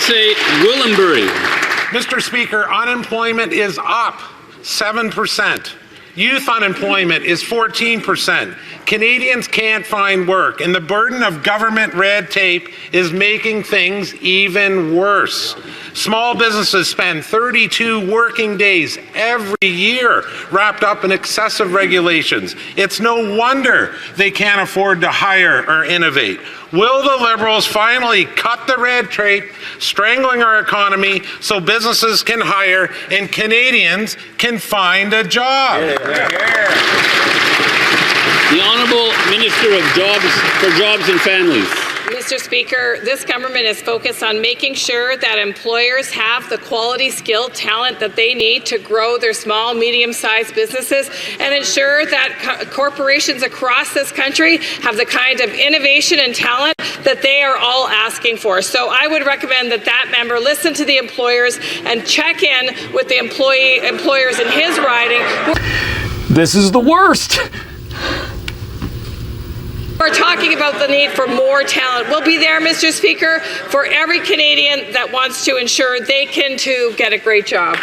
Tecumseh, Gwillimbury. Mr. Speaker, unemployment is up 7%. Youth unemployment is 14%. Canadians can't find work, and the burden of government red tape is making things even worse. Small businesses spend 32 working days every year wrapped up in excessive regulations. It's no wonder they can't afford to hire or innovate. Will the Liberals finally cut the red tape, strangling our economy so businesses can hire and Canadians can find a job? The Honourable Minister of Jobs and Families. Mr. Speaker, this government is focused on making sure that employers have the quality, skilled talent that they need to grow their small, medium-sized businesses and ensure that corporations across this country have the kind of innovation and talent that they are all asking for. So I would recommend that that member listen to the employers and check in with the employers in his riding. This is the worst. We're talking about the need for more talent. We'll be there, Mr. Speaker, for every Canadian that wants to ensure they can too get a great job.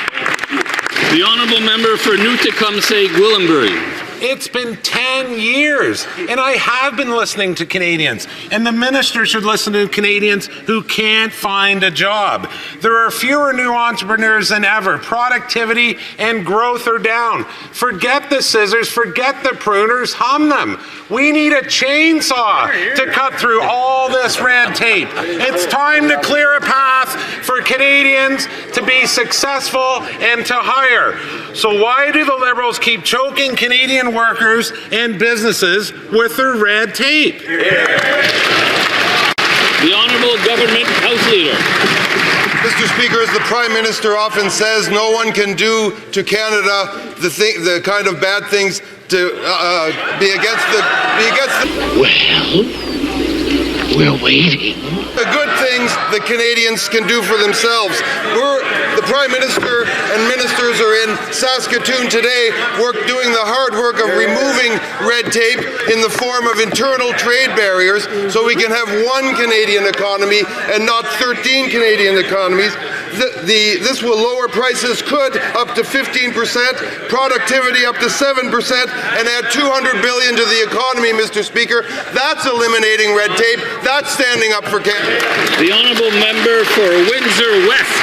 The Honourable Member for New Tecumseh, Gwillimbury. It's been 10 years, and I have been listening to Canadians, and the minister should listen to Canadians who can't find a job. There are fewer new entrepreneurs than ever. Productivity and growth are down. Forget the scissors, forget the pruners, hum them. We need a chainsaw to cut through all this red tape. It's time to clear a path for Canadians to be successful and to hire. So why do the Liberals keep choking Canadian workers and businesses with their red tape? The Honourable Government House Leader. Mr. Speaker, as the Prime Minister often says, no one can do to Canada the kind of bad things to be against the. Well, we're waiting. The good things the Canadians can do for themselves. The Prime Minister and ministers are in Saskatoon today doing the hard work of removing red tape in the form of internal trade barriers so we can have one Canadian economy and not 13 Canadian economies. This will lower prices up to 15%, productivity up to 7%, and add $200 billion to the economy, Mr. Speaker. That's eliminating red tape. That's standing up for Canada. The Honourable Member for Windsor West.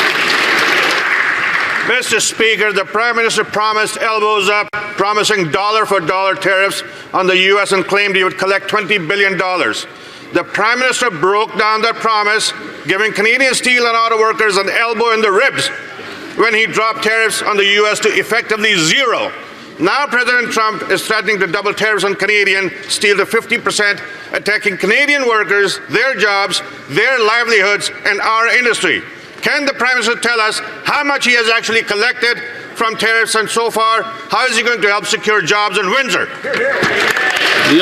Mr. Speaker, the Prime Minister promised elbows up, promising dollar-for-dollar tariffs on the U.S. and claimed he would collect $20 billion. The Prime Minister broke down that promise, giving Canadian steel and auto workers an elbow in the ribs when he dropped tariffs on the U.S. to effectively zero. Now President Trump is threatening to double tariffs on Canadian steel to 50%, attacking Canadian workers, their jobs, their livelihoods, and our industry. Can the Prime Minister tell us how much he has actually collected from tariffs, and so far, how is he going to help secure jobs in Windsor? The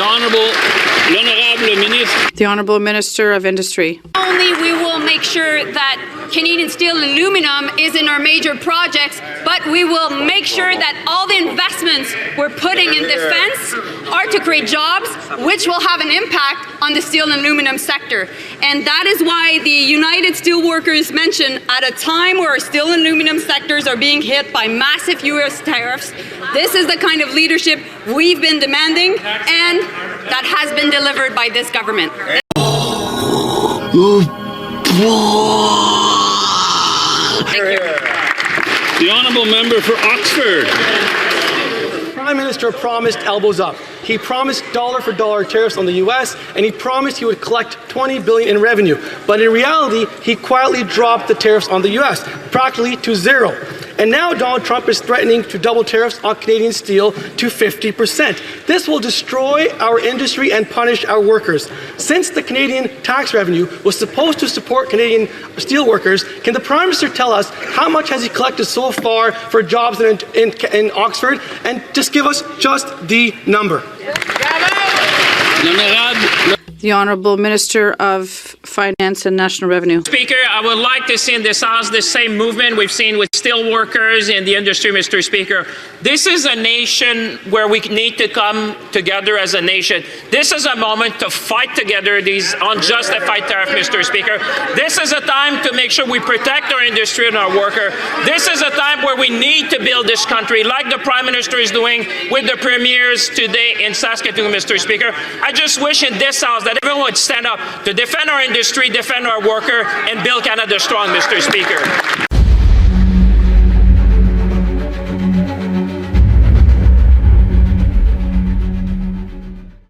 Honourable Minister of Industry. Only we will make sure that Canadian steel and aluminum is in our major projects, but we will make sure that all the investments we're putting in defense are to create jobs, which will have an impact on the steel and aluminum sector. And that is why the United Steelworkers mentioned, at a time where our steel and aluminum sectors are being hit by massive U.S. tariffs, this is the kind of leadership we've been demanding and that has been delivered by this government. The Honourable Member for Oxford. The Prime Minister promised elbows up. He promised dollar-for-dollar tariffs on the U.S., and he promised he would collect $20 billion in revenue. But in reality, he quietly dropped the tariffs on the U.S., practically to zero. And now Donald Trump is threatening to double tariffs on Canadian steel to 50%. This will destroy our industry and punish our workers. Since the Canadian tax revenue was supposed to support Canadian steel workers, can the Prime Minister tell us how much has he collected so far for jobs in Oxford? And just give us just the number. The Honourable Minister of Finance and National Revenue. Speaker, I would like to see in this House the same movement we've seen with steel workers in the industry, Mr. Speaker. This is a nation where we need to come together as a nation. This is a moment to fight together these unjustified tariffs, Mr. Speaker. This is a time to make sure we protect our industry and our worker. This is a time where we need to build this country like the Prime Minister is doing with the premiers today in Saskatoon, Mr. Speaker. I just wish in this House that everyone would stand up to defend our industry, defend our worker, and build Canada strong, Mr. Speaker.